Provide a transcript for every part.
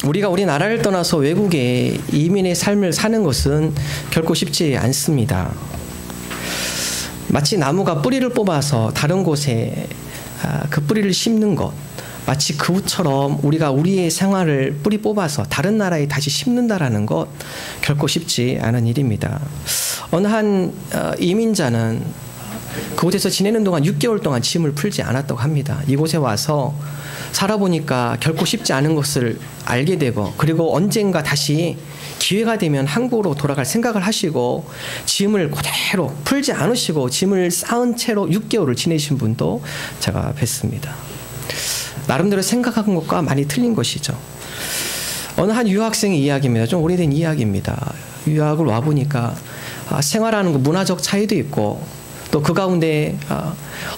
우리가 우리나라를 떠나서 외국에 이민의 삶을 사는 것은 결코 쉽지 않습니다. 마치 나무가 뿌리를 뽑아서 다른 곳에 그 뿌리를 심는 것, 마치 그것처럼 우리가 우리의 생활을 뿌리 뽑아서 다른 나라에 다시 심는다라는 것 결코 쉽지 않은 일입니다. 어느 한 이민자는 그곳에서 지내는 동안 6개월 동안 짐을 풀지 않았다고 합니다. 이곳에 와서 살아보니까 결코 쉽지 않은 것을 알게 되고, 그리고 언젠가 다시 기회가 되면 한국으로 돌아갈 생각을 하시고 짐을 그대로 풀지 않으시고 짐을 쌓은 채로 6개월을 지내신 분도 제가 뵀습니다. 나름대로 생각한 것과 많이 틀린 것이죠. 어느 한 유학생의 이야기입니다. 좀 오래된 이야기입니다. 유학을 와보니까 생활하는 거 문화적 차이도 있고, 또 그 가운데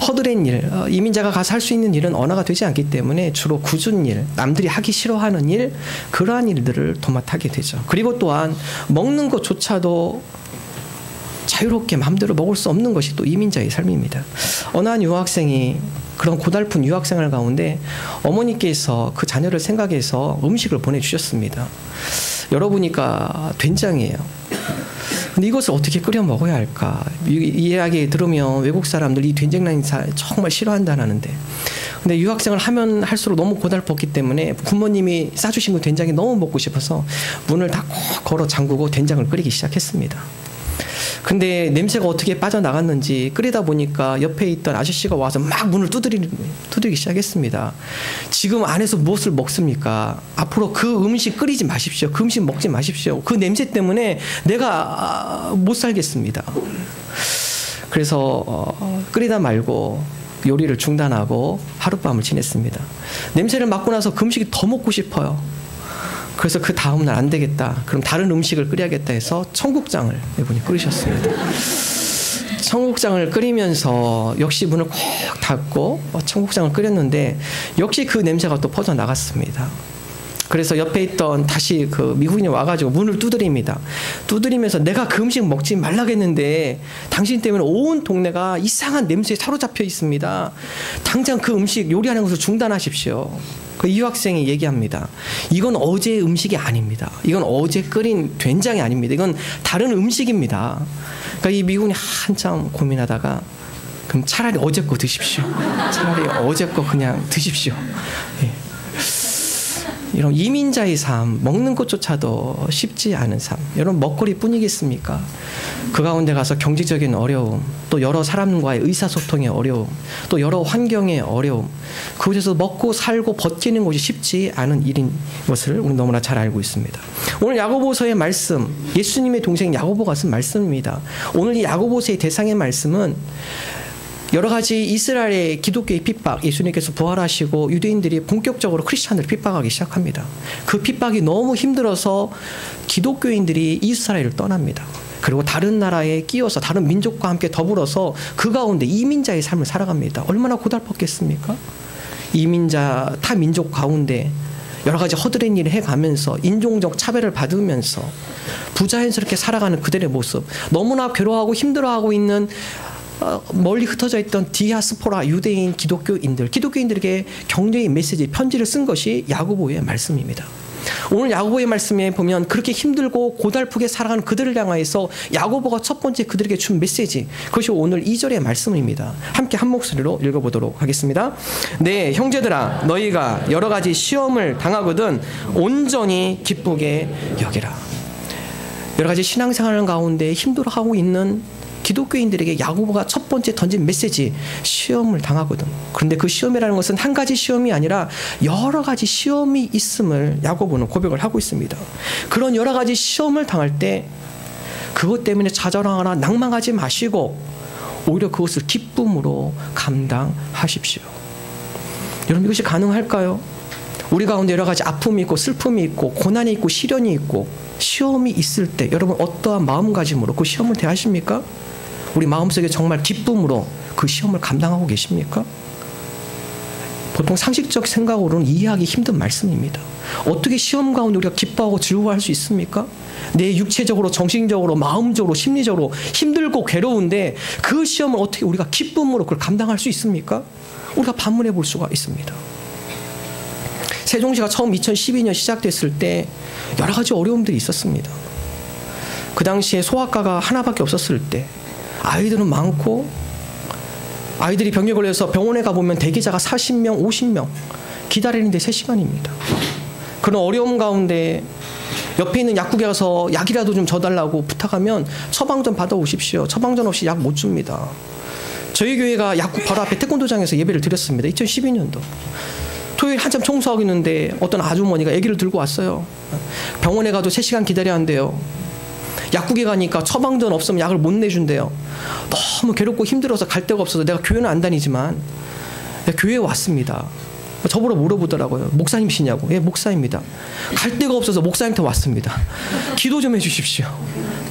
허드렛 일, 이민자가 가서 할 수 있는 일은 언어가 되지 않기 때문에 주로 굳은 일, 남들이 하기 싫어하는 일, 그러한 일들을 도맡하게 되죠. 그리고 또한 먹는 것조차도 자유롭게 마음대로 먹을 수 없는 것이 또 이민자의 삶입니다. 어느 한 유학생이 그런 고달픈 유학생활 가운데 어머니께서 그 자녀를 생각해서 음식을 보내주셨습니다. 열어보니까 된장이에요. 근데 이것을 어떻게 끓여 먹어야 할까? 이 이야기 들으면 외국 사람들 이 된장라인 정말 싫어한다는데, 근데 유학생을 하면 할수록 너무 고달팠기 때문에 부모님이 싸주신 그 된장이 너무 먹고 싶어서 문을 다 꼭 걸어 잠그고 된장을 끓이기 시작했습니다. 근데 냄새가 어떻게 빠져나갔는지 끓이다 보니까 옆에 있던 아저씨가 와서 막 문을 두드리기 시작했습니다. 지금 안에서 무엇을 먹습니까? 앞으로 그 음식 끓이지 마십시오. 그 음식 먹지 마십시오. 그 냄새 때문에 내가 못 살겠습니다. 그래서 끓이다 말고 요리를 중단하고 하룻밤을 지냈습니다. 냄새를 맡고 나서 그 음식이 더 먹고 싶어요. 그래서 그 다음날 안 되겠다, 그럼 다른 음식을 끓여야겠다 해서 청국장을 이분이 끓이셨습니다. 청국장을 끓이면서 역시 문을 꼭 닫고 청국장을 끓였는데 역시 그 냄새가 또 퍼져나갔습니다. 그래서 옆에 있던 다시 그 미국인이 와가지고 문을 두드립니다. 두드리면서 내가 그 음식 먹지 말라겠는데 당신 때문에 온 동네가 이상한 냄새에 사로잡혀 있습니다. 당장 그 음식 요리하는 것을 중단하십시오. 그 유학생이 얘기합니다. 이건 어제 음식이 아닙니다. 이건 어제 끓인 된장이 아닙니다. 이건 다른 음식입니다. 그러니까 이 미국인이 한참 고민하다가 그럼 차라리 어제 거 드십시오. 차라리 어제 거 그냥 드십시오. 예. 이런 이민자의 삶, 먹는 것조차도 쉽지 않은 삶. 여러분, 먹거리뿐이겠습니까? 그 가운데 가서 경제적인 어려움, 또 여러 사람과의 의사소통의 어려움, 또 여러 환경의 어려움, 그곳에서 먹고 살고 버티는 것이 쉽지 않은 일인 것을 우리 너무나 잘 알고 있습니다. 오늘 야고보서의 말씀, 예수님의 동생 야고보가 쓴 말씀입니다. 오늘 이 야고보서의 대상의 말씀은 여러 가지 이스라엘의 기독교의 핍박, 예수님께서 부활하시고 유대인들이 본격적으로 크리스찬들을 핍박하기 시작합니다. 그 핍박이 너무 힘들어서 기독교인들이 이스라엘을 떠납니다. 그리고 다른 나라에 끼어서 다른 민족과 함께 더불어서 그 가운데 이민자의 삶을 살아갑니다. 얼마나 고달팠겠습니까? 이민자, 타 민족 가운데 여러 가지 허드렛 일을 해가면서 인종적 차별을 받으면서 부자연스럽게 살아가는 그들의 모습, 너무나 괴로워하고 힘들어하고 있는 멀리 흩어져 있던 디아스포라 유대인 기독교인들에게 격려의 메시지, 편지를 쓴 것이 야고보의 말씀입니다. 오늘 야고보의 말씀에 보면 그렇게 힘들고 고달프게 살아가는 그들을 향하여서 야고보가 첫 번째 그들에게 준 메시지, 그것이 오늘 2절의 말씀입니다. 함께 한 목소리로 읽어보도록 하겠습니다. 네, 형제들아, 너희가 여러 가지 시험을 당하거든 온전히 기쁘게 여기라. 여러 가지 신앙생활 가운데 힘들어하고 있는 기독교인들에게 야고보가 첫 번째 던진 메시지, 시험을 당하거든. 그런데 그 시험이라는 것은 한 가지 시험이 아니라 여러 가지 시험이 있음을 야고보는 고백을 하고 있습니다. 그런 여러 가지 시험을 당할 때 그것 때문에 좌절하거나 낭망하지 마시고 오히려 그것을 기쁨으로 감당하십시오. 여러분, 이것이 가능할까요? 우리 가운데 여러 가지 아픔이 있고 슬픔이 있고 고난이 있고 시련이 있고 시험이 있을 때 여러분 어떠한 마음가짐으로 그 시험을 대하십니까? 우리 마음속에 정말 기쁨으로 그 시험을 감당하고 계십니까? 보통 상식적 생각으로는 이해하기 힘든 말씀입니다. 어떻게 시험 가운데 우리가 기뻐하고 즐거워할 수 있습니까? 내 육체적으로, 정신적으로, 마음적으로, 심리적으로 힘들고 괴로운데 그 시험을 어떻게 우리가 기쁨으로 그걸 감당할 수 있습니까? 우리가 반문해 볼 수가 있습니다. 세종시가 처음 2012년 시작됐을 때 여러 가지 어려움들이 있었습니다. 그 당시에 소아과가 하나밖에 없었을 때 아이들은 많고 아이들이 병에 걸려서 병원에 가보면 대기자가 40명, 50명 기다리는데 3시간입니다. 그런 어려움 가운데 옆에 있는 약국에 가서 약이라도 좀 줘달라고 부탁하면 처방전 받아오십시오. 처방전 없이 약 못 줍니다. 저희 교회가 약국 바로 앞에 태권도장에서 예배를 드렸습니다. 2012년도. 토요일 한참 청소하고 있는데 어떤 아주머니가 아기를 들고 왔어요. 병원에 가도 3시간 기다려야 한대요. 약국에 가니까 처방전 없으면 약을 못 내준대요. 너무 괴롭고 힘들어서 갈 데가 없어서 내가 교회는 안 다니지만 교회에 왔습니다. 저보러 물어보더라고요. 목사님이시냐고. 예, 목사입니다. 갈 데가 없어서 목사님한테 왔습니다. 기도 좀 해주십시오.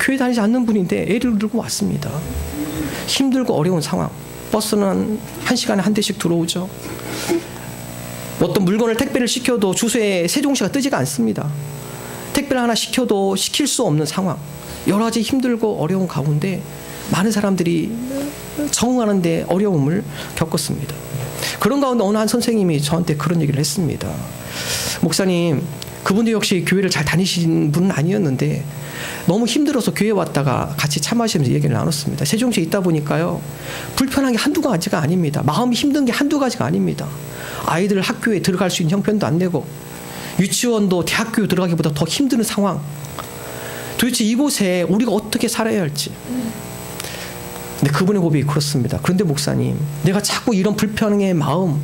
교회 다니지 않는 분인데 애를 들고 왔습니다. 힘들고 어려운 상황. 버스는 1시간에 한 대씩 들어오죠. 어떤 물건을 택배를 시켜도 주소에 세종시가 뜨지가 않습니다. 택배를 하나 시켜도 시킬 수 없는 상황. 여러 가지 힘들고 어려운 가운데 많은 사람들이 적응하는 데 어려움을 겪었습니다. 그런 가운데 어느 한 선생님이 저한테 그런 얘기를 했습니다. 목사님, 그분도 역시 교회를 잘 다니신 분은 아니었는데 너무 힘들어서 교회 왔다가 같이 차 마시면서 얘기를 나눴습니다. 세종시에 있다 보니까요, 불편한 게 한두 가지가 아닙니다. 마음이 힘든 게 한두 가지가 아닙니다. 아이들 학교에 들어갈 수 있는 형편도 안 되고 유치원도 대학교 들어가기보다 더 힘든 상황. 도대체 이곳에 우리가 어떻게 살아야 할지. 근데 그분의 고백이 그렇습니다. 그런데 목사님, 내가 자꾸 이런 불편의 마음,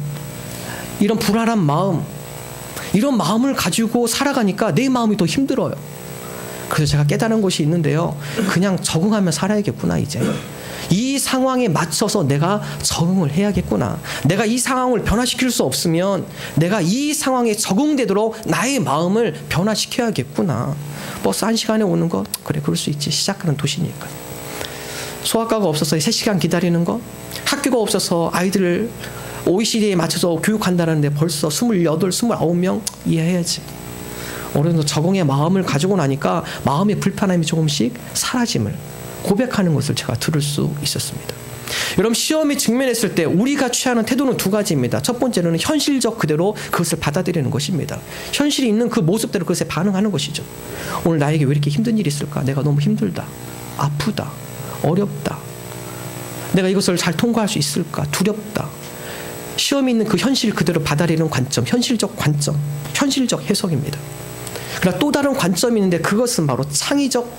이런 불안한 마음, 이런 마음을 가지고 살아가니까 내 마음이 더 힘들어요. 그래서 제가 깨달은 것이 있는데요. 그냥 적응하며 살아야겠구나, 이제. 이 상황에 맞춰서 내가 적응을 해야겠구나. 내가 이 상황을 변화시킬 수 없으면 내가 이 상황에 적응되도록 나의 마음을 변화시켜야겠구나. 버스 1시간에 오는 거? 그래, 그럴 수 있지. 시작하는 도시니까. 소아과가 없어서 3시간 기다리는 거? 학교가 없어서 아이들을 OECD에 맞춰서 교육한다는데 벌써 28, 29명? 이해해야지. 어느 정도 적응의 마음을 가지고 나니까 마음의 불편함이 조금씩 사라짐을 고백하는 것을 제가 들을 수 있었습니다. 여러분, 시험에 직면했을 때 우리가 취하는 태도는 2가지입니다. 첫 번째는 현실적 그대로 그것을 받아들이는 것입니다. 현실이 있는 그 모습대로 그것에 반응하는 것이죠. 오늘 나에게 왜 이렇게 힘든 일이 있을까? 내가 너무 힘들다. 아프다. 어렵다. 내가 이것을 잘 통과할 수 있을까? 두렵다. 시험이 있는 그 현실 그대로 받아들이는 관점, 현실적 관점, 현실적 해석입니다. 그러나 또 다른 관점이 있는데 그것은 바로 창의적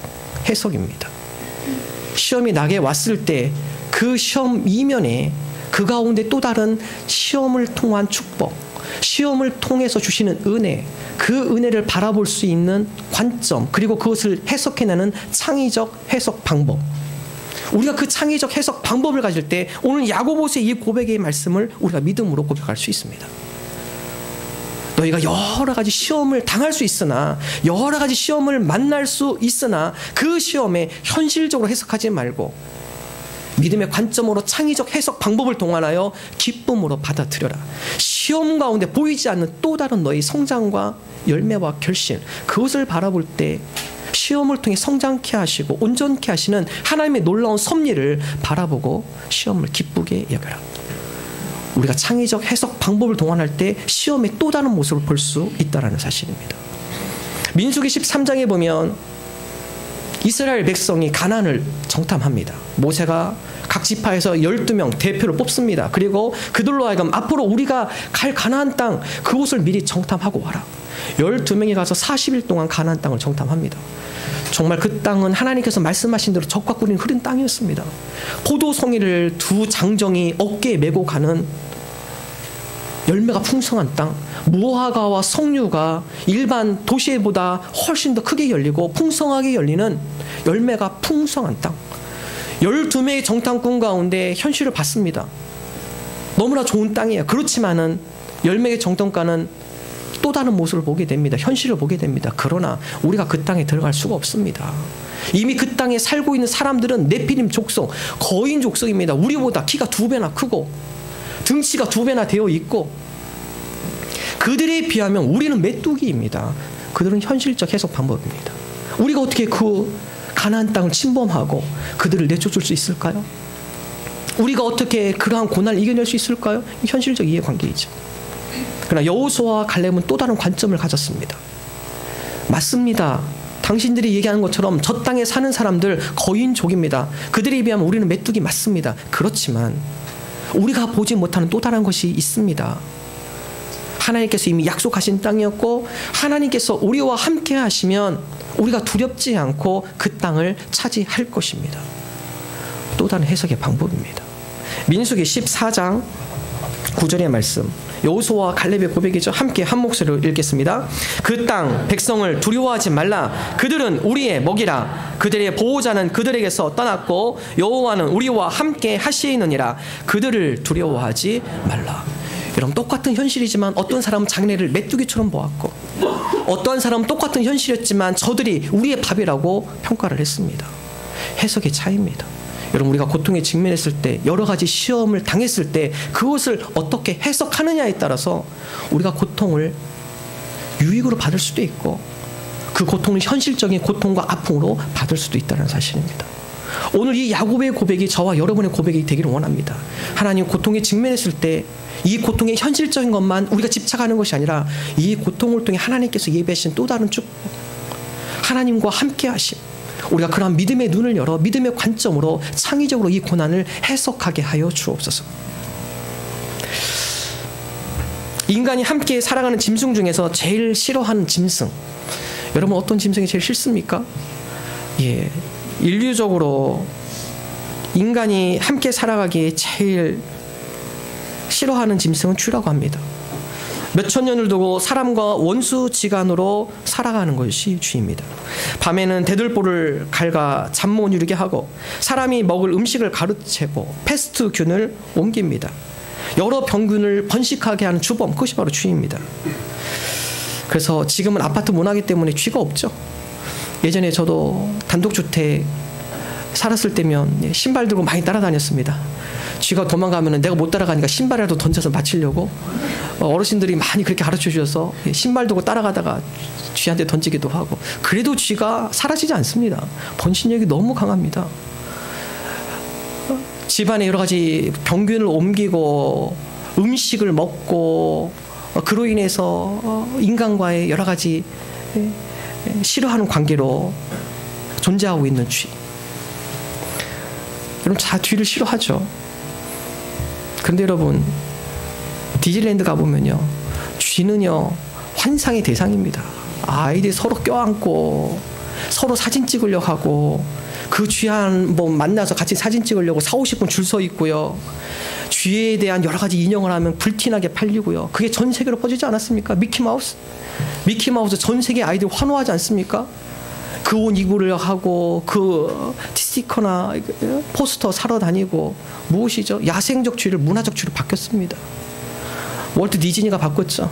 해석입니다. 시험이 나게 왔을 때 그 시험 이면에 그 가운데 또 다른 시험을 통한 축복, 시험을 통해서 주시는 은혜, 그 은혜를 바라볼 수 있는 관점, 그리고 그것을 해석해내는 창의적 해석 방법. 우리가 그 창의적 해석 방법을 가질 때 오늘 야고보서의 이 고백의 말씀을 우리가 믿음으로 고백할 수 있습니다. 너희가 여러 가지 시험을 당할 수 있으나, 여러 가지 시험을 만날 수 있으나 그 시험에 현실적으로 해석하지 말고 믿음의 관점으로 창의적 해석 방법을 동원하여 기쁨으로 받아들여라. 시험 가운데 보이지 않는 또 다른 너희 성장과 열매와 결실, 그것을 바라볼 때 시험을 통해 성장케 하시고 온전케 하시는 하나님의 놀라운 섭리를 바라보고 시험을 기쁘게 여겨라. 우리가 창의적 해석 방법을 동원할 때 시험의 또 다른 모습을 볼 수 있다는 사실입니다. 민수기 13장에 보면 이스라엘 백성이 가나안을 정탐합니다. 모세가 각 지파에서 12명 대표를 뽑습니다. 그리고 그들로 하여금 앞으로 우리가 갈 가나안 땅, 그곳을 미리 정탐하고 와라. 12명이 가서 40일 동안 가나안 땅을 정탐합니다. 정말 그 땅은 하나님께서 말씀하신 대로 적과 꿀이 흐른 땅이었습니다. 포도송이를 2 장정이 어깨에 메고 가는 열매가 풍성한 땅, 무화과와 석류가 일반 도시보다 훨씬 더 크게 열리고 풍성하게 열리는 열매가 풍성한 땅. 12명의 정탐꾼 가운데 현실을 봤습니다. 너무나 좋은 땅이에요. 그렇지만은 10명의 정탐관은 또 다른 모습을 보게 됩니다. 현실을 보게 됩니다. 그러나 우리가 그 땅에 들어갈 수가 없습니다. 이미 그 땅에 살고 있는 사람들은 네피림 족속, 거인 족속입니다. 우리보다 키가 2배나 크고 등치가 2배나 되어 있고, 그들에 비하면 우리는 메뚜기입니다. 그들은 현실적 해석 방법입니다. 우리가 어떻게 그 가나안 땅을 침범하고 그들을 내쫓을 수 있을까요? 우리가 어떻게 그러한 고난을 이겨낼 수 있을까요? 현실적 이해관계이죠. 그러나 여호수아와 갈렙은 또 다른 관점을 가졌습니다. 맞습니다. 당신들이 얘기하는 것처럼 저 땅에 사는 사람들 거인족입니다. 그들에 비하면 우리는 메뚜기 맞습니다. 그렇지만 우리가 보지 못하는 또 다른 것이 있습니다. 하나님께서 이미 약속하신 땅이었고 하나님께서 우리와 함께 하시면 우리가 두렵지 않고 그 땅을 차지할 것입니다. 또 다른 해석의 방법입니다. 민수기 14장 9절의 말씀, 여호수아와 갈렙의 고백이죠. 함께 한 목소리로 읽겠습니다. 그 땅 백성을 두려워하지 말라. 그들은 우리의 먹이라. 그들의 보호자는 그들에게서 떠났고 여호와는 우리와 함께 하시느니라. 그들을 두려워하지 말라. 여러분, 똑같은 현실이지만 어떤 사람은 장래를 메뚜기처럼 보았고 어떠한 사람은 똑같은 현실이었지만 저들이 우리의 밥이라고 평가를 했습니다. 해석의 차이입니다. 여러분, 우리가 고통에 직면했을 때, 여러 가지 시험을 당했을 때 그것을 어떻게 해석하느냐에 따라서 우리가 고통을 유익으로 받을 수도 있고 그 고통을 현실적인 고통과 아픔으로 받을 수도 있다는 사실입니다. 오늘 이 야곱의 고백이 저와 여러분의 고백이 되기를 원합니다. 하나님, 고통에 직면했을 때 이 고통의 현실적인 것만 우리가 집착하는 것이 아니라 이 고통을 통해 하나님께서 예배하신 또 다른 축복, 하나님과 함께 하심, 우리가 그러한 믿음의 눈을 열어 믿음의 관점으로 창의적으로 이 고난을 해석하게 하여 주옵소서. 인간이 함께 살아가는 짐승 중에서 제일 싫어하는 짐승, 여러분 어떤 짐승이 제일 싫습니까? 인류적으로 인간이 함께 살아가기에 제일 싫어하는 짐승은 쥐라고 합니다. 몇천 년을 두고 사람과 원수지간으로 살아가는 것이 쥐입니다. 밤에는 대들보를 갉아 잠 못 이루게 하고 사람이 먹을 음식을 가로채고 패스트균을 옮깁니다. 여러 병균을 번식하게 하는 주범, 그것이 바로 쥐입니다. 그래서 지금은 아파트 문화기 때문에 쥐가 없죠. 예전에 저도 단독주택 살았을 때면 신발 들고 많이 따라다녔습니다. 쥐가 도망가면 내가 못 따라가니까 신발이라도 던져서 맞추려고 어르신들이 많이 그렇게 가르쳐 주셔서 신발 들고 따라가다가 쥐한테 던지기도 하고, 그래도 쥐가 사라지지 않습니다. 번식력이 너무 강합니다. 집안에 여러 가지 병균을 옮기고 음식을 먹고 그로 인해서 인간과의 여러 가지 싫어하는 관계로 존재하고 있는 쥐. 여러분, 다 쥐를 싫어하죠. 그런데 여러분, 디즈니랜드 가보면요, 쥐는요 환상의 대상입니다. 아이들이 서로 껴안고 서로 사진 찍으려고 하고 그 쥐 한 번 만나서 같이 사진 찍으려고 40-50분 줄 서 있고요. 쥐에 대한 여러 가지 인형을 하면 불티나게 팔리고요. 그게 전 세계로 퍼지지 않았습니까? 미키마우스 전 세계 아이들 환호하지 않습니까? 그 옷 입으려 하고 그 스티커나 포스터 사러 다니고. 무엇이죠? 야생적 쥐를 문화적 쥐로 바뀌었습니다. 월트 디즈니가 바꿨죠.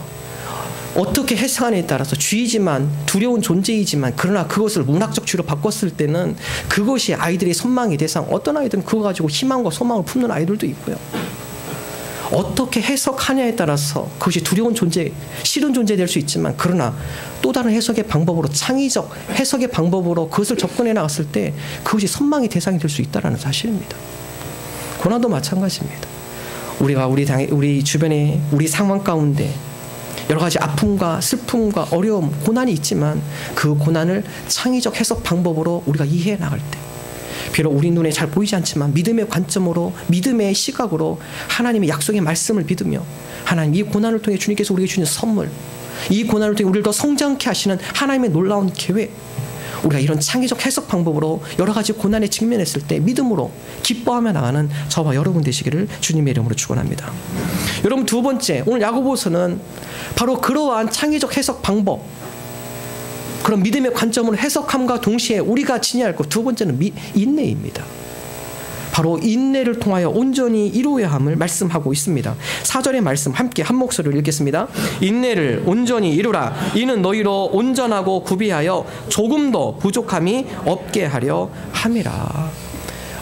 어떻게 해석하느냐에 따라서 쥐이지만 두려운 존재이지만 그러나 그것을 문학적 쥐로 바꿨을 때는 그것이 아이들의 선망의 대상, 어떤 아이들은 그거 가지고 희망과 소망을 품는 아이들도 있고요. 어떻게 해석하냐에 따라서 그것이 두려운 존재, 싫은 존재 될 수 있지만 그러나 또 다른 해석의 방법으로, 창의적 해석의 방법으로 그것을 접근해 나갔을 때 그것이 선망의 대상이 될 수 있다는 사실입니다. 고난도 마찬가지입니다. 우리가 우리 주변에 우리 상황 가운데 여러 가지 아픔과 슬픔과 어려움, 고난이 있지만 그 고난을 창의적 해석 방법으로 우리가 이해해 나갈 때, 비록 우리 눈에 잘 보이지 않지만 믿음의 관점으로, 믿음의 시각으로 하나님의 약속의 말씀을 믿으며 하나님, 이 고난을 통해 주님께서 우리에게 주는 선물, 이 고난을 통해 우리를 더 성장케 하시는 하나님의 놀라운 계획, 우리가 이런 창의적 해석 방법으로 여러 가지 고난에 직면했을 때 믿음으로 기뻐하며 나가는 저와 여러분 되시기를 주님의 이름으로 축원합니다. 여러분, 두 번째, 오늘 야고보서는 바로 그러한 창의적 해석 방법, 그런 믿음의 관점으로 해석함과 동시에 우리가 지녀야 할 것, 두 번째는 인내입니다. 바로 인내를 통하여 온전히 이루어야 함을 말씀하고 있습니다. 4절의 말씀 함께 한 목소리로 읽겠습니다. 인내를 온전히 이루라. 이는 너희로 온전하고 구비하여 조금도 부족함이 없게 하려 함이라.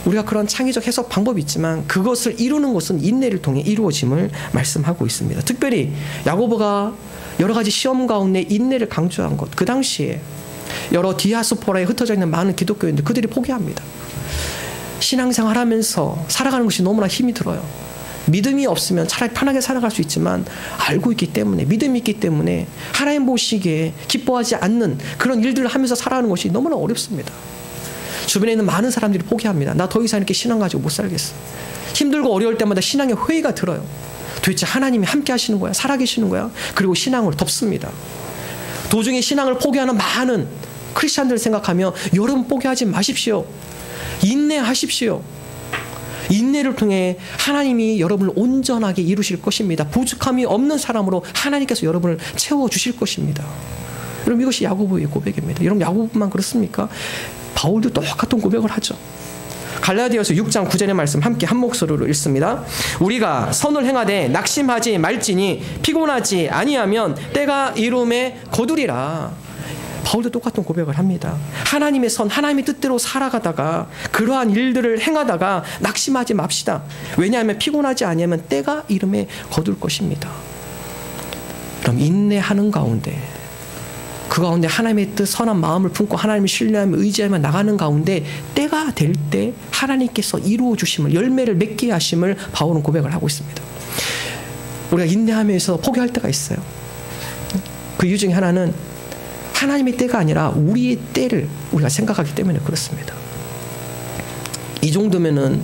우리가 그런 창의적 해석 방법이 있지만 그것을 이루는 것은 인내를 통해 이루어짐을 말씀하고 있습니다. 특별히 야고보가 여러 가지 시험 가운데 인내를 강조한 것, 그 당시에 여러 디아스포라에 흩어져 있는 많은 기독교인들, 그들이 포기합니다. 신앙생활 하면서 살아가는 것이 너무나 힘이 들어요. 믿음이 없으면 차라리 편하게 살아갈 수 있지만 알고 있기 때문에, 믿음이 있기 때문에 하나님 보시기에 기뻐하지 않는 그런 일들을 하면서 살아가는 것이 너무나 어렵습니다. 주변에 있는 많은 사람들이 포기합니다. 나 더 이상 이렇게 신앙 가지고 못 살겠어. 힘들고 어려울 때마다 신앙의 회의가 들어요. 도대체 하나님이 함께 하시는 거야? 살아계시는 거야? 그리고 신앙을 덮습니다. 도중에 신앙을 포기하는 많은 크리스찬들을 생각하며 여러분 포기하지 마십시오. 인내하십시오. 인내를 통해 하나님이 여러분을 온전하게 이루실 것입니다. 부족함이 없는 사람으로 하나님께서 여러분을 채워주실 것입니다. 여러분 이것이 야고보의 고백입니다. 여러분 야고보만 그렇습니까? 바울도 똑같은 고백을 하죠. 갈라디아서 6장 9절의 말씀 함께 한 목소리로 읽습니다. 우리가 선을 행하되 낙심하지 말지니 피곤하지 아니하면 때가 이름에 거두리라. 바울도 똑같은 고백을 합니다. 하나님의 선, 하나님의 뜻대로 살아가다가 그러한 일들을 행하다가 낙심하지 맙시다. 왜냐하면 피곤하지 아니하면 때가 이름에 거둘 것입니다. 그럼 인내하는 가운데, 그 가운데 하나님의 뜻, 선한 마음을 품고 하나님을 신뢰하며 의지하며 나가는 가운데 때가 될 때 하나님께서 이루어 주심을, 열매를 맺게 하심을 바울은 고백을 하고 있습니다. 우리가 인내하면서 포기할 때가 있어요. 그 이유 중에 하나는 하나님의 때가 아니라 우리의 때를 우리가 생각하기 때문에 그렇습니다. 이 정도면은,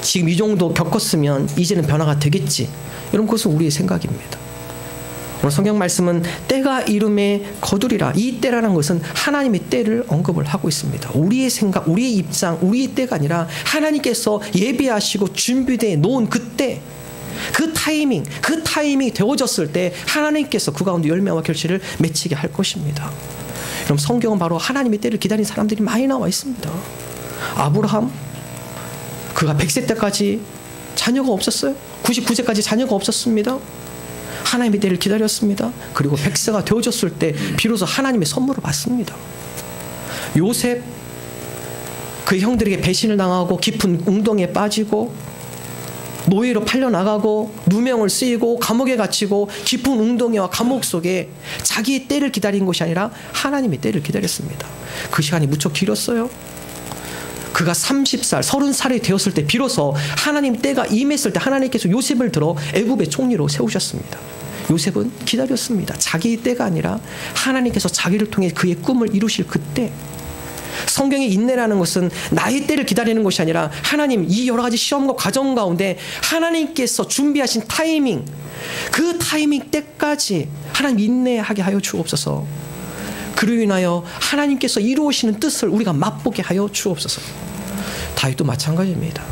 지금 이 정도 겪었으면 이제는 변화가 되겠지. 여러분 그것은 우리의 생각입니다. 오늘 성경 말씀은 때가 이름에 거두리라. 이 때라는 것은 하나님의 때를 언급을 하고 있습니다. 우리의 생각, 우리의 입장, 우리의 때가 아니라 하나님께서 예비하시고 준비되어 놓은 그때, 그 타이밍이 되어졌을 때 하나님께서 그 가운데 열매와 결실을 맺히게 할 것입니다. 그럼 성경은 바로 하나님의 때를 기다린 사람들이 많이 나와 있습니다. 아브라함, 그가 100세 때까지 자녀가 없었어요. 99세까지 자녀가 없었습니다. 하나님의 때를 기다렸습니다. 그리고 100세가 되어졌을 때 비로소 하나님의 선물을 받습니다. 요셉, 그 형들에게 배신을 당하고 깊은 웅덩이에 빠지고 노예로 팔려나가고 누명을 쓰이고 감옥에 갇히고 깊은 웅덩이와 감옥 속에 자기의 때를 기다린 것이 아니라 하나님의 때를 기다렸습니다. 그 시간이 무척 길었어요. 그가 30살, 30살이 되었을 때 비로소 하나님 때가 임했을 때 하나님께서 요셉을 들어 애굽의 총리로 세우셨습니다. 요셉은 기다렸습니다. 자기의 때가 아니라 하나님께서 자기를 통해 그의 꿈을 이루실 그때. 성경의 인내라는 것은 나의 때를 기다리는 것이 아니라 하나님, 이 여러 가지 시험과 과정 가운데 하나님께서 준비하신 타이밍, 그 타이밍 때까지 하나님 인내하게 하여 주옵소서. 그로 인하여 하나님께서 이루시는 뜻을 우리가 맛보게 하여 주옵소서. 다윗도 마찬가지입니다.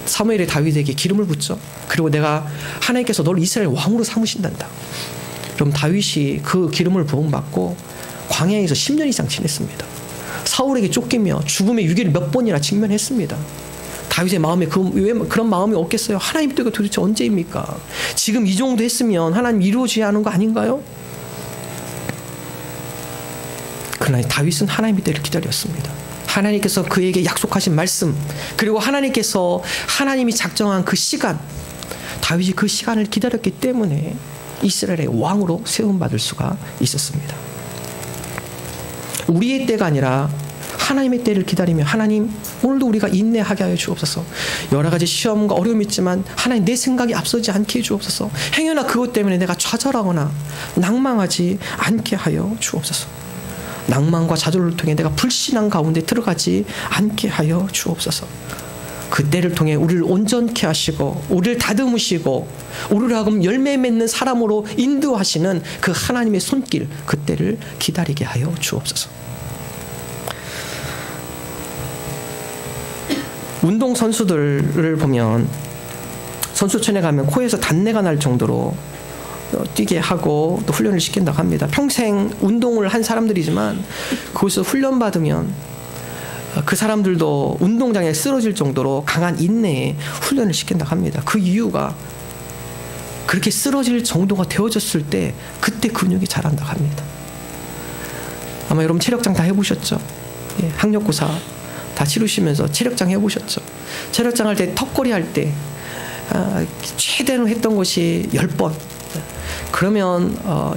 사무엘이 다윗에게 기름을 붓죠. 그리고 내가 하나님께서 너를 이스라엘 왕으로 삼으신단다. 그럼 다윗이 그 기름을 부음받고 광야에서 10년 이상 지냈습니다. 사울에게 쫓기며 죽음의 위기를 몇 번이나 직면했습니다. 다윗의 마음에 왜 그런 마음이 없겠어요? 하나님 때가 도대체 언제입니까? 지금 이 정도 했으면 하나님 이루어져야 하는 거 아닌가요? 그러나 다윗은 하나님의 때를 기다렸습니다. 하나님께서 그에게 약속하신 말씀, 그리고 하나님께서 하나님이 작정한 그 시간, 다윗이 그 시간을 기다렸기 때문에 이스라엘의 왕으로 세움받을 수가 있었습니다. 우리의 때가 아니라 하나님의 때를 기다리며 하나님, 오늘도 우리가 인내하게 하여 주옵소서. 여러 가지 시험과 어려움이 있지만 하나님, 내 생각이 앞서지 않게 해 주옵소서. 행여나 그것 때문에 내가 좌절하거나 낭망하지 않게 하여 주옵소서. 낭만과 좌절을 통해 내가 불신앙 가운데 들어가지 않게 하여 주옵소서. 그 때를 통해 우리를 온전케 하시고 우리를 다듬으시고 우리를 하금 열매 맺는 사람으로 인도하시는 그 하나님의 손길, 그 때를 기다리게 하여 주옵소서. 운동선수들을 보면 선수촌에 가면 코에서 단내가 날 정도로 뛰게 하고 또 훈련을 시킨다고 합니다. 평생 운동을 한 사람들이지만 그곳에서 훈련받으면 그 사람들도 운동장에 쓰러질 정도로 강한 인내에 훈련을 시킨다고 합니다. 그 이유가 그렇게 쓰러질 정도가 되어졌을 때 그때 근육이 자란다고 합니다. 아마 여러분 체력장 다 해보셨죠? 예, 학력고사 다 치르시면서 체력장 해보셨죠? 체력장 할 때 턱걸이 할 때 최대로 했던 것이 10번. 그러면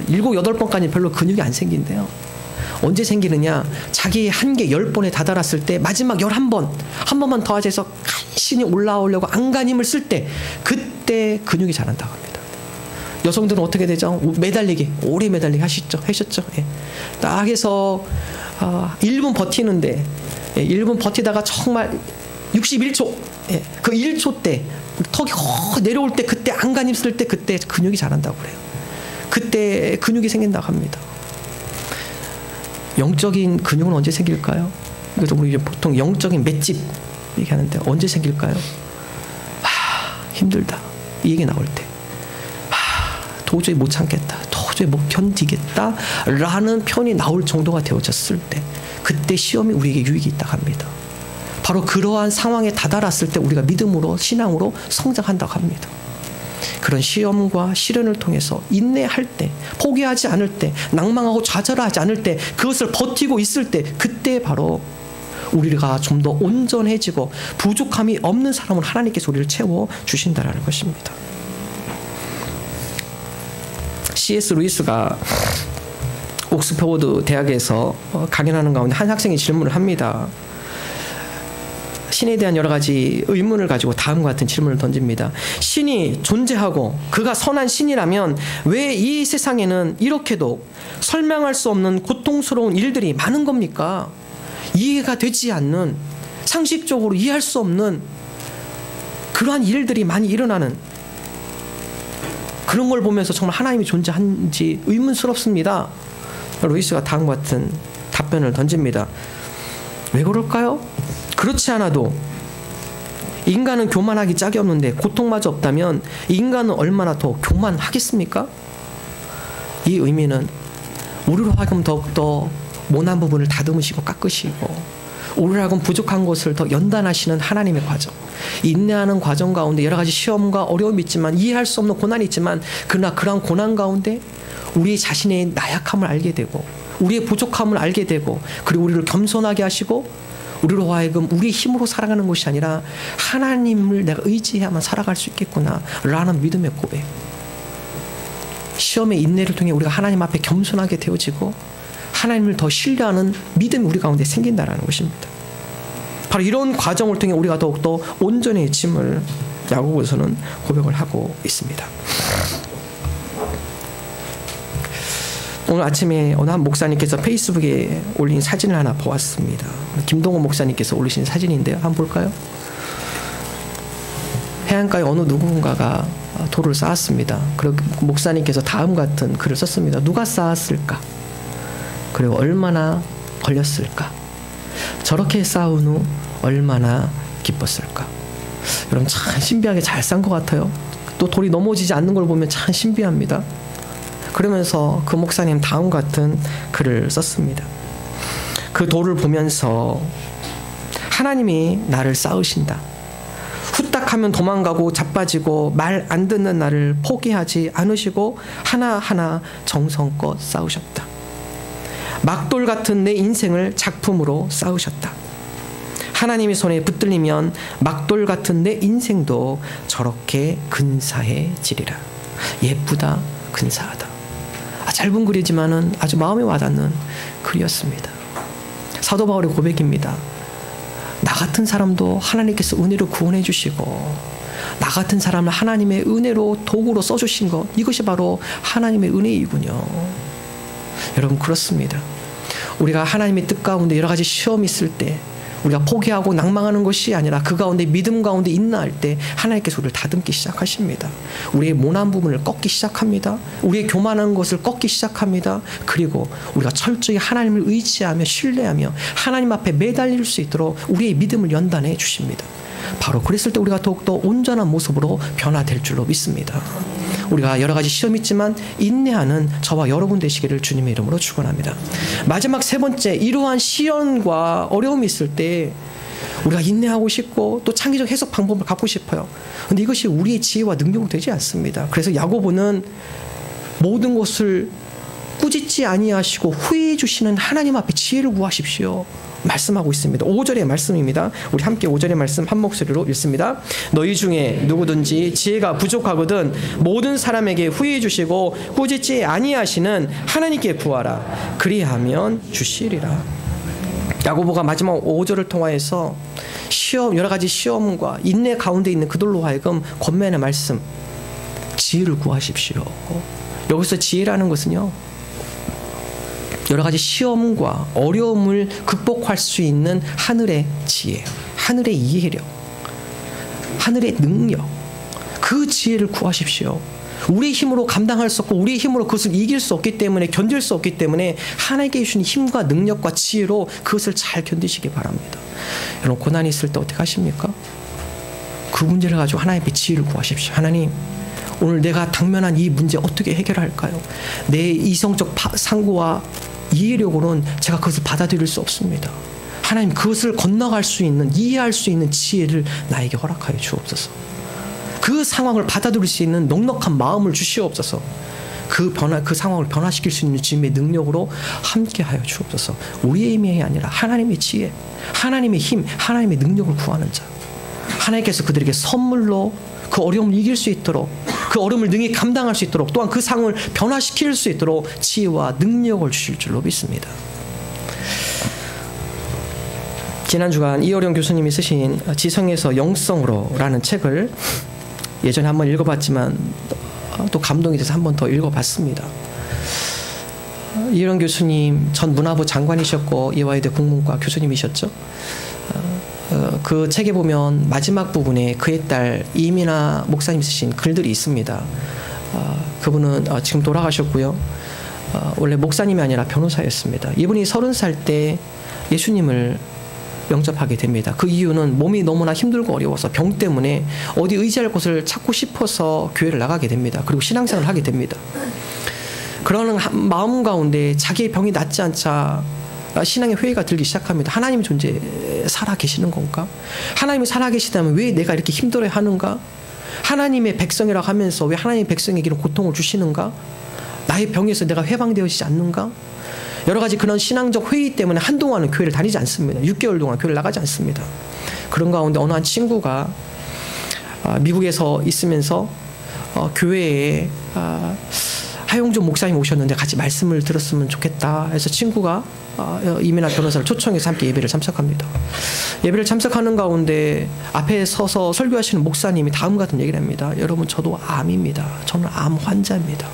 7, 8번까지 별로 근육이 안 생긴대요. 언제 생기느냐? 자기의 한계 10번에 다다랐을 때 마지막 11번, 한 번만 더 하자 해서 확신이 올라오려고 안간힘을 쓸 때 그때 근육이 자란다고 합니다. 여성들은 어떻게 되죠? 매달리기, 오래 매달리기 하셨죠? 예. 딱 해서 1분 버티는데 1분 버티다가 정말 61초, 예. 그 1초 때 턱이 내려올 때 그때 안간힘 쓸 때 그때 근육이 자란다고 그래요. 그때 근육이 생긴다고 합니다. 영적인 근육은 언제 생길까요? 그래서 우리 보통 영적인 맷집 얘기하는데 언제 생길까요? 힘들다 이 얘기 나올 때 도저히 못 참겠다, 도저히 못 견디겠다 라는 편이 나올 정도가 되어졌을 때 그때 시험이 우리에게 유익이 있다고 합니다. 바로 그러한 상황에 다다랐을 때 우리가 믿음으로 신앙으로 성장한다고 합니다. 그런 시험과 시련을 통해서 인내할 때, 포기하지 않을 때, 낭망하고 좌절하지 않을 때, 그것을 버티고 있을 때 그때 바로 우리가 좀 더 온전해지고 부족함이 없는 사람은 하나님께서 우리를 채워주신다는 것입니다. C.S. 루이스가 옥스퍼드 대학에서 강연하는 가운데 한 학생이 질문을 합니다. 신에 대한 여러 가지 의문을 가지고 다음과 같은 질문을 던집니다. 신이 존재하고 그가 선한 신이라면 왜 이 세상에는 이렇게도 설명할 수 없는 고통스러운 일들이 많은 겁니까? 이해가 되지 않는, 상식적으로 이해할 수 없는 그러한 일들이 많이 일어나는, 그런 걸 보면서 정말 하나님이 존재하는지 의문스럽습니다. 루이스가 다음과 같은 답변을 던집니다. 왜 그럴까요? 그렇지 않아도 인간은 교만하기 짝이 없는데 고통마저 없다면 인간은 얼마나 더 교만하겠습니까? 이 의미는 우리로 하여금 더욱더 모난 부분을 다듬으시고 깎으시고 우리로 하여금 부족한 것을 더 연단하시는 하나님의 과정, 인내하는 과정 가운데 여러 가지 시험과 어려움이 있지만, 이해할 수 없는 고난이 있지만, 그러나 그러한 고난 가운데 우리 자신의 나약함을 알게 되고 우리의 부족함을 알게 되고, 그리고 우리를 겸손하게 하시고 우리로 하여금 우리의 힘으로 살아가는 것이 아니라 하나님을 내가 의지해야만 살아갈 수 있겠구나 라는 믿음의 고백. 시험의 인내를 통해 우리가 하나님 앞에 겸손하게 되어지고 하나님을 더 신뢰하는 믿음이 우리 가운데 생긴다는 것입니다. 바로 이런 과정을 통해 우리가 더욱더 온전해짐을 야고보서는 고백을 하고 있습니다. 오늘 아침에 어느 한 목사님께서 페이스북에 올린 사진을 하나 보았습니다. 김동호 목사님께서 올리신 사진인데요. 한번 볼까요? 해안가에 어느 누군가가 돌을 쌓았습니다. 그리고 목사님께서 다음 같은 글을 썼습니다. 누가 쌓았을까? 그리고 얼마나 걸렸을까? 저렇게 쌓은 후 얼마나 기뻤을까? 여러분 참 신비하게 잘 쌓은 것 같아요. 또 돌이 넘어지지 않는 걸 보면 참 신비합니다. 그러면서 그 목사님 다음 같은 글을 썼습니다. 그 돌을 보면서 하나님이 나를 쌓으신다. 후딱하면 도망가고 자빠지고 말 안 듣는 나를 포기하지 않으시고 하나하나 정성껏 쌓으셨다. 막돌 같은 내 인생을 작품으로 쌓으셨다. 하나님의 손에 붙들리면 막돌 같은 내 인생도 저렇게 근사해지리라. 예쁘다, 근사하다. 짧은 글이지만은 아주 마음에 와닿는 글이었습니다. 사도 바울의 고백입니다. 나 같은 사람도 하나님께서 은혜로 구원해 주시고 나 같은 사람을 하나님의 은혜로 도구로 써주신 것, 이것이 바로 하나님의 은혜이군요. 여러분 그렇습니다. 우리가 하나님의 뜻 가운데 여러 가지 시험이 있을 때 우리가 포기하고 낭망하는 것이 아니라 그 가운데 믿음 가운데 인내할 때 하나님께서 우리를 다듬기 시작하십니다. 우리의 모난 부분을 꺾기 시작합니다. 우리의 교만한 것을 꺾기 시작합니다. 그리고 우리가 철저히 하나님을 의지하며 신뢰하며 하나님 앞에 매달릴 수 있도록 우리의 믿음을 연단해 주십니다. 바로 그랬을 때 우리가 더욱더 온전한 모습으로 변화될 줄로 믿습니다. 우리가 여러 가지 시험이 있지만 인내하는 저와 여러분 되시기를 주님의 이름으로 축원합니다. 마지막 세 번째, 이러한 시련과 어려움이 있을 때 우리가 인내하고 싶고 또 창의적 해석 방법을 갖고 싶어요. 그런데 이것이 우리의 지혜와 능력은 되지 않습니다. 그래서 야고보는 모든 것을 꾸짖지 아니하시고 후회해 주시는 하나님 앞에 지혜를 구하십시오 말씀하고 있습니다. 5절의 말씀입니다. 우리 함께 5절의 말씀 한 목소리로 읽습니다. 너희 중에 누구든지 지혜가 부족하거든 모든 사람에게 후회해 주시고 꾸짖지 아니하시는 하나님께 구하라. 그리하면 주시리라. 야고보가 마지막 5절을 통하여서 시험, 여러 가지 시험과 인내 가운데 있는 그들로 하여금 권면의 말씀, 지혜를 구하십시오. 여기서 지혜라는 것은요, 여러 가지 시험과 어려움을 극복할 수 있는 하늘의 지혜, 하늘의 이해력, 하늘의 능력, 그 지혜를 구하십시오. 우리의 힘으로 감당할 수 없고 우리의 힘으로 그것을 이길 수 없기 때문에, 견딜 수 없기 때문에 하나님께 주신 힘과 능력과 지혜로 그것을 잘 견디시기 바랍니다. 여러분, 고난이 있을 때 어떻게 하십니까? 그 문제를 가지고 하나님께 지혜를 구하십시오. 하나님, 오늘 내가 당면한 이 문제 어떻게 해결할까요? 내 이성적 상고와 이해력으로는 제가 그것을 받아들일 수 없습니다. 하나님, 그것을 건너갈 수 있는, 이해할 수 있는 지혜를 나에게 허락하여 주옵소서. 그 상황을 받아들일 수 있는 넉넉한 마음을 주시옵소서. 그 상황을 변화시킬 수 있는 주님의 능력으로 함께하여 주옵소서. 우리의 힘이 아니라 하나님의 지혜, 하나님의 힘, 하나님의 능력을 구하는 자, 하나님께서 그들에게 선물로 그 어려움을 이길 수 있도록, 그 어려움을 능히 감당할 수 있도록, 또한 그 상황을 변화시킬 수 있도록 지혜와 능력을 주실 줄로 믿습니다. 지난 주간 이어령 교수님이 쓰신 지성에서 영성으로라는 책을 예전에 한번 읽어봤지만 또 감동이 돼서 한번 더 읽어봤습니다. 이어령 교수님 전 문화부 장관이셨고 예화여대 국문과 교수님이셨죠. 그 책에 보면 마지막 부분에 그의 딸 이민아 목사님 쓰신 글들이 있습니다. 그분은 지금 돌아가셨고요. 원래 목사님이 아니라 변호사였습니다. 이분이 30살 때 예수님을 영접하게 됩니다. 그 이유는 몸이 너무나 힘들고 어려워서 병 때문에 어디 의지할 곳을 찾고 싶어서 교회를 나가게 됩니다. 그리고 신앙생활을 하게 됩니다. 그러는 마음 가운데 자기의 병이 낫지 않자 신앙의 회의가 들기 시작합니다. 하나님 존재 살아 계시는 건가? 하나님이 살아 계시다면 왜 내가 이렇게 힘들어야 하는가? 하나님의 백성이라고 하면서 왜 하나님의 백성에게는 고통을 주시는가? 나의 병에서 내가 해방되어지지 않는가? 여러 가지 그런 신앙적 회의 때문에 한동안은 교회를 다니지 않습니다. 6개월 동안 교회를 나가지 않습니다. 그런 가운데 어느 한 친구가 미국에서 있으면서 교회에 하용준 목사님 오셨는데 같이 말씀을 들었으면 좋겠다 해서 친구가 이민아 변호사를 초청해서 함께 예배를 참석합니다. 예배를 참석하는 가운데 앞에 서서 설교하시는 목사님이 다음 같은 얘기를 합니다. 여러분, 저도 암입니다. 저는 암 환자입니다.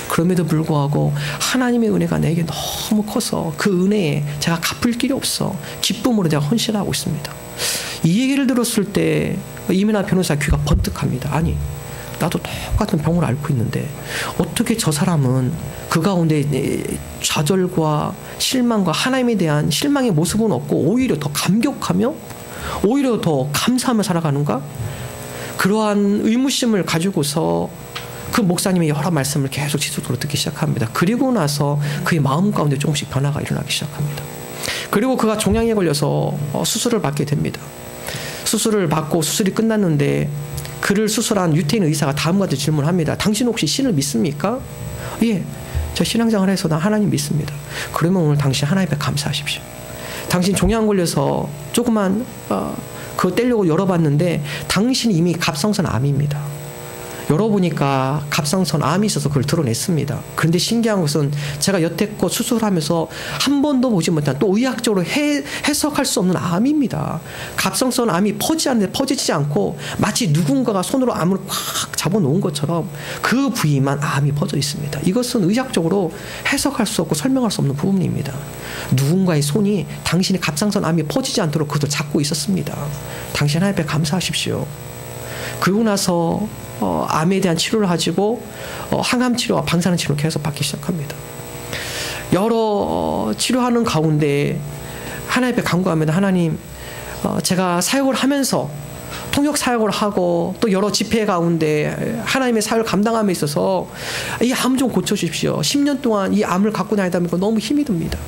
그럼에도 불구하고 하나님의 은혜가 내게 너무 커서 그 은혜에 제가 갚을 길이 없어 기쁨으로 제가 헌신하고 있습니다. 이 얘기를 들었을 때 이민아 변호사 귀가 번뜩합니다. 아니, 나도 똑같은 병을 앓고 있는데 어떻게 저 사람은 그 가운데 좌절과 실망과 하나님에 대한 실망의 모습은 없고 오히려 더 감격하며 오히려 더 감사하며 살아가는가? 그러한 의무심을 가지고서 그 목사님의 여러 말씀을 계속 지속적으로 듣기 시작합니다. 그리고 나서 그의 마음 가운데 조금씩 변화가 일어나기 시작합니다. 그리고 그가 종양에 걸려서 수술을 받게 됩니다. 수술을 받고 수술이 끝났는데 그를 수술한 유태인 의사가 다음과 같은 질문을 합니다. 당신 혹시 신을 믿습니까? 예, 저 신앙생활 해서 나 하나님 믿습니다. 그러면 오늘 당신 하나님께 감사하십시오. 당신 종양 걸려서 조그만 그거 떼려고 열어봤는데 당신이 이미 갑상선 암입니다. 열어보니까 갑상선 암이 있어서 그걸 드러냈습니다. 그런데 신기한 것은 제가 여태껏 수술하면서 한 번도 보지 못한 또 의학적으로 해석할 수 없는 암입니다. 갑상선 암이 퍼지지 않고 마치 누군가가 손으로 암을 꽉 잡아놓은 것처럼 그 부위만 암이 퍼져 있습니다. 이것은 의학적으로 해석할 수 없고 설명할 수 없는 부분입니다. 누군가의 손이 당신의 갑상선 암이 퍼지지 않도록 그것을 잡고 있었습니다. 당신 하나님께 감사하십시오. 그러고 나서 암에 대한 치료를 가지고 항암 치료와 방사능 치료를 계속 받기 시작합니다. 여러 치료하는 가운데 하나님 앞에 간구합니다. 하나님, 제가 사역을 하면서 통역 사역을 하고 또 여러 집회 가운데 하나님의 사역을 감당함에 있어서 이 암 좀 고쳐주십시오. 10년 동안 이 암을 갖고 다니다 보니까 너무 힘이 듭니다.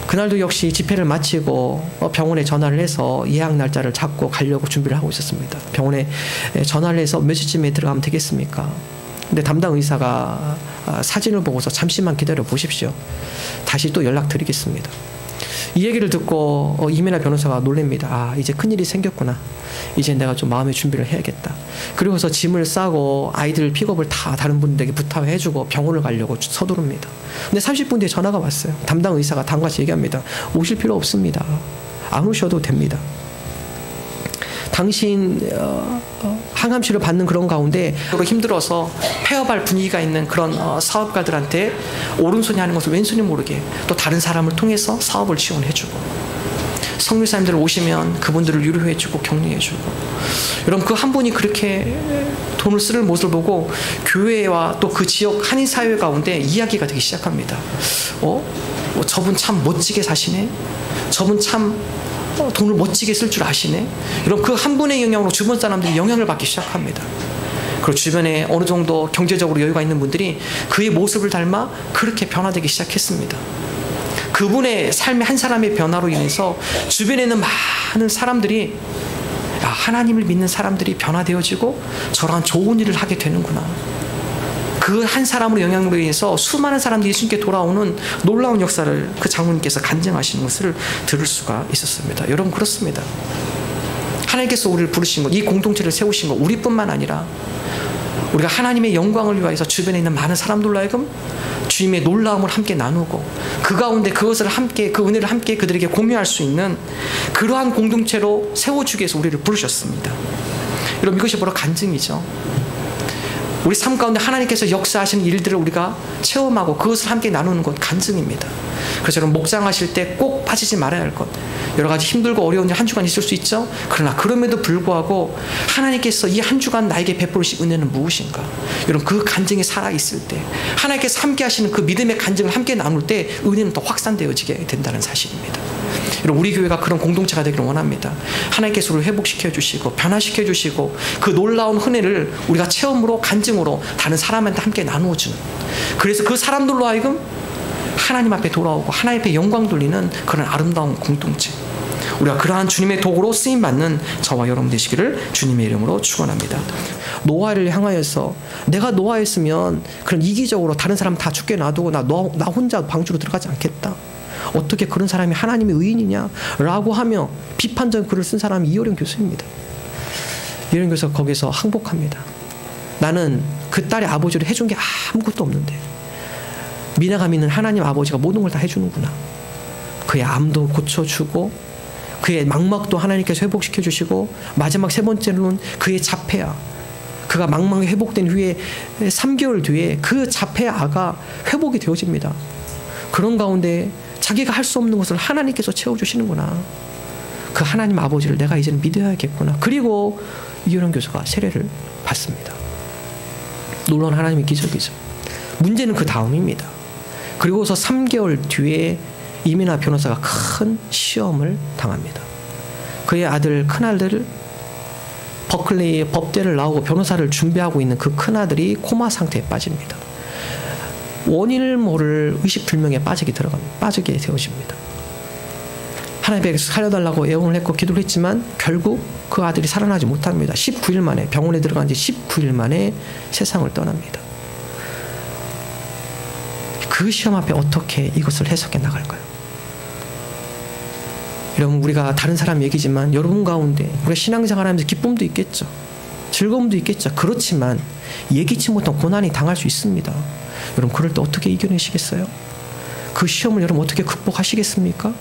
그날도 역시 집회를 마치고 병원에 전화를 해서 예약 날짜를 잡고 가려고 준비를 하고 있었습니다. 병원에 전화를 해서 몇 시쯤에 들어가면 되겠습니까? 근데 담당 의사가 사진을 보고서 잠시만 기다려 보십시오. 다시 또 연락드리겠습니다. 이 얘기를 듣고 이민아 변호사가 놀랍니다. 아, 이제 큰일이 생겼구나. 이제 내가 좀 마음의 준비를 해야겠다. 그리고서 짐을 싸고 아이들 픽업을 다 다른 분들에게 부탁해주고 병원을 가려고 서두릅니다. 근데 30분 뒤에 전화가 왔어요. 담당 의사가 다음과 같이 얘기합니다. 오실 필요 없습니다. 않으셔도 됩니다. 당신 항암치료 받는 그런 가운데 힘들어서 폐업할 분위기가 있는 그런 사업가들한테 오른손이 하는 것을 왼손이 모르게 또 다른 사람을 통해서 사업을 지원해주고, 성교사님들 오시면 그분들을 위로해주고 격려해주고, 여러분 그 한 분이 그렇게 돈을 쓰는 모습을 보고 교회와 또 그 지역 한인 사회 가운데 이야기가 되기 시작합니다. 저분 참 멋지게 사시네. 저분 참 돈을 멋지게 쓸 줄 아시네. 이런 그 한 분의 영향으로 주변 사람들이 영향을 받기 시작합니다. 그리고 주변에 어느 정도 경제적으로 여유가 있는 분들이 그의 모습을 닮아 그렇게 변화되기 시작했습니다. 그분의 삶의 한 사람의 변화로 인해서 주변에 있는 많은 사람들이 하나님을 믿는 사람들이 변화되어지고 저러한 좋은 일을 하게 되는구나. 그 한 사람으로 영향으로 인해서 수많은 사람들이 예수님께 돌아오는 놀라운 역사를 그 장로님께서 간증하시는 것을 들을 수가 있었습니다. 여러분 그렇습니다. 하나님께서 우리를 부르신 것, 이 공동체를 세우신 것, 우리뿐만 아니라 우리가 하나님의 영광을 위하여서 주변에 있는 많은 사람들로 하여금 주님의 놀라움을 함께 나누고 그 가운데 그것을 함께, 그 은혜를 함께 그들에게 공유할 수 있는 그러한 공동체로 세워주기 위해서 우리를 부르셨습니다. 여러분 이것이 바로 간증이죠. 우리 삶 가운데 하나님께서 역사하시는 일들을 우리가 체험하고 그것을 함께 나누는 것, 간증입니다. 그래서 여러분 목장하실 때 꼭 빠지지 말아야 할 것, 여러 가지 힘들고 어려운 일 한 주간 있을 수 있죠. 그러나 그럼에도 불구하고 하나님께서 이 한 주간 나에게 베푸신 은혜는 무엇인가. 여러분 그 간증이 살아있을 때, 하나님께서 함께 하시는 그 믿음의 간증을 함께 나눌 때 은혜는 더 확산되어지게 된다는 사실입니다. 여러분 우리 교회가 그런 공동체가 되기를 원합니다. 하나님께서 우리를 회복시켜 주시고 변화시켜 주시고 그 놀라운 은혜를 우리가 체험으로, 간증으로 다른 사람한테 함께 나누어 주는, 그래서 그 사람들로 하여금 하나님 앞에 돌아오고 하나님 앞에 영광 돌리는 그런 아름다운 공동체, 우리가 그러한 주님의 도구로 쓰임받는 저와 여러분 되시기를 주님의 이름으로 축원합니다. 노아를 향하여서 내가 노아였으면 그런 이기적으로 다른 사람 다 죽게 놔두고 나 혼자 방주로 들어가지 않겠다. 어떻게 그런 사람이 하나님의 의인이냐 라고 하며 비판적인 글을 쓴 사람이 이효령 교수입니다. 이효령 교수가 거기서 항복합니다. 나는 그 딸의 아버지를 해준 게 아무것도 없는데 미나가 믿는 하나님 아버지가 모든 걸 다 해주는구나. 그의 암도 고쳐주고 그의 망막도 하나님께서 회복시켜 주시고 마지막 세 번째로는 그의 자폐아, 그가 망막이 회복된 후에 3개월 뒤에 그 자폐아가 회복이 되어집니다. 그런 가운데 자기가 할 수 없는 것을 하나님께서 채워주시는구나. 그 하나님 아버지를 내가 이제는 믿어야겠구나. 그리고 이효령 교수가 세례를 받습니다. 놀라운 하나님의 기적이죠. 문제는 그 다음입니다. 그리고서 3개월 뒤에 이민아 변호사가 큰 시험을 당합니다. 그의 아들, 큰아들, 버클리 법대를 나오고 변호사를 준비하고 있는 그 큰아들이 코마 상태에 빠집니다. 원인을 모를 의식불명에 빠지게 되어집니다. 하나님께 살려달라고 애원을 했고 기도를 했지만 결국 그 아들이 살아나지 못합니다. 19일 만에, 병원에 들어간 지 19일 만에 세상을 떠납니다. 그 시험 앞에 어떻게 이것을 해석해 나갈까요? 여러분 우리가 다른 사람 얘기지만 여러분 가운데 우리가 신앙생활하면서 기쁨도 있겠죠. 즐거움도 있겠죠. 그렇지만 예기치 못한 고난이 당할 수 있습니다. 여러분 그럴 때 어떻게 이겨내시겠어요? 그 시험을 여러분 어떻게 극복하시겠습니까?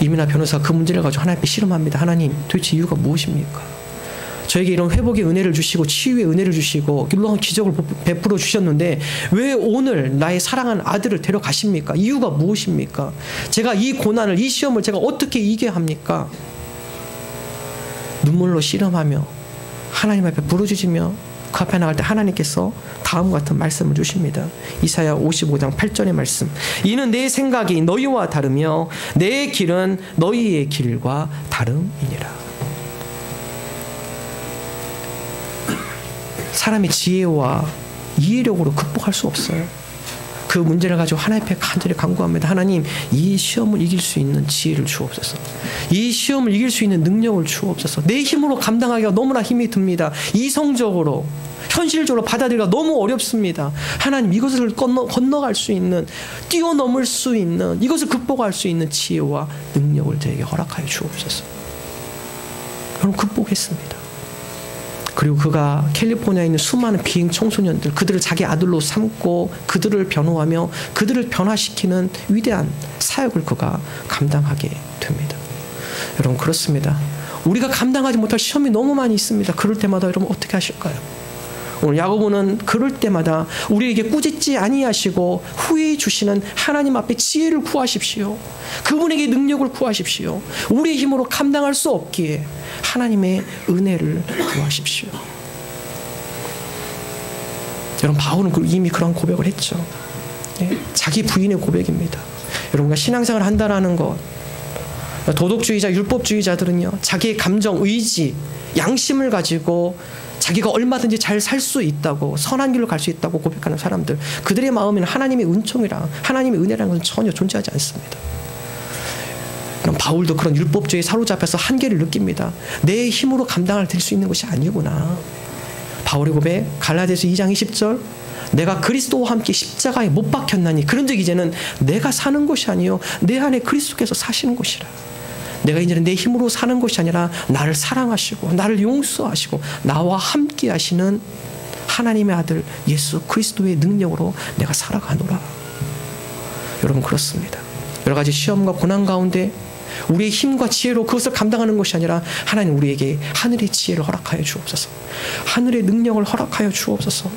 이민아 변호사가 그 문제를 가지고 하나님 앞에 씨름합니다. 하나님 도대체 이유가 무엇입니까? 저에게 이런 회복의 은혜를 주시고 치유의 은혜를 주시고 놀라운 기적을 베풀어 주셨는데 왜 오늘 나의 사랑하는 아들을 데려가십니까? 이유가 무엇입니까? 제가 이 고난을, 이 시험을 제가 어떻게 이겨야 합니까? 눈물로 씨름하며 하나님 앞에 부르짖으며 그 앞에 나갈 때 하나님께서 다음과 같은 말씀을 주십니다. 이사야 55장 8절의 말씀. 이는 내 생각이 너희와 다르며 내 길은 너희의 길과 다름이니라. 사람의 지혜와 이해력으로 극복할 수 없어요. 그 문제를 가지고 하나님 앞에 간절히 간구합니다. 하나님, 이 시험을 이길 수 있는 지혜를 주옵소서. 이 시험을 이길 수 있는 능력을 주옵소서. 내 힘으로 감당하기가 너무나 힘이 듭니다. 이성적으로, 현실적으로 받아들이기가 너무 어렵습니다. 하나님, 이것을 건너갈 수 있는, 뛰어넘을 수 있는, 이것을 극복할 수 있는 지혜와 능력을 저에게 허락하여 주옵소서. 그럼 극복했습니다. 그리고 그가 캘리포니아에 있는 수많은 비행 청소년들, 그들을 자기 아들로 삼고 그들을 변호하며 그들을 변화시키는 위대한 사역을 그가 감당하게 됩니다. 여러분, 그렇습니다. 우리가 감당하지 못할 시험이 너무 많이 있습니다. 그럴 때마다 여러분 어떻게 하실까요? 오늘 야고보는 그럴 때마다 우리에게 꾸짖지 아니하시고 후히 주시는 하나님 앞에 지혜를 구하십시오. 그분에게 능력을 구하십시오. 우리의 힘으로 감당할 수 없기에 하나님의 은혜를 구하십시오. 여러분, 바울은 이미 그런 고백을 했죠. 자기 부인의 고백입니다. 여러분과 신앙생활을 한다는 것, 도덕주의자, 율법주의자들은요, 자기의 감정, 의지, 양심을 가지고 자기가 얼마든지 잘 살 수 있다고, 선한 길로 갈 수 있다고 고백하는 사람들, 그들의 마음에는 하나님의 은총이랑 하나님의 은혜라는 것은 전혀 존재하지 않습니다. 그럼 바울도 그런 율법주의에 사로잡혀서 한계를 느낍니다. 내 힘으로 감당을 될 수 있는 것이 아니구나. 바울의 고백, 갈라디아서 2장 20절, 내가 그리스도와 함께 십자가에 못 박혔나니 그런즉 이제는 내가 사는 것이 아니요 내 안에 그리스도께서 사시는 것이라. 내가 이제는 내 힘으로 사는 것이 아니라 나를 사랑하시고 나를 용서하시고 나와 함께 하시는 하나님의 아들 예수 그리스도의 능력으로 내가 살아가노라. 여러분, 그렇습니다. 여러 가지 시험과 고난 가운데 우리의 힘과 지혜로 그것을 감당하는 것이 아니라 하나님 우리에게 하늘의 지혜를 허락하여 주옵소서. 하늘의 능력을 허락하여 주옵소서.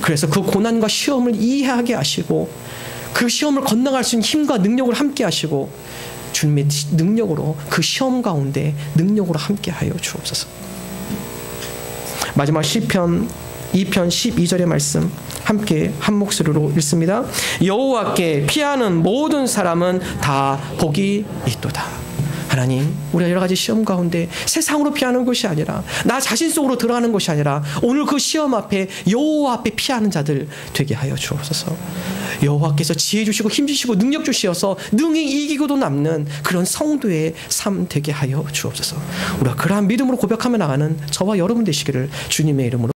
그래서 그 고난과 시험을 이해하게 하시고 그 시험을 건너갈 수 있는 힘과 능력을 함께 하시고 주님의 능력으로 그 시험 가운데 능력으로 함께 하여 주옵소서. 마지막 시편 2편 12절의 말씀 함께 한 목소리로 읽습니다. 여호와께 피하는 모든 사람은 다 복이 있도다. 하나님, 우리가 여러 가지 시험 가운데 세상으로 피하는 것이 아니라 나 자신 속으로 들어가는 것이 아니라 오늘 그 시험 앞에 여호와 앞에 피하는 자들 되게 하여 주옵소서. 여호와께서 지혜 주시고 힘 주시고 능력 주시어서 능히 이기고도 남는 그런 성도의 삶 되게 하여 주옵소서. 우리가 그러한 믿음으로 고백하며 나가는 저와 여러분 되시기를 주님의 이름으로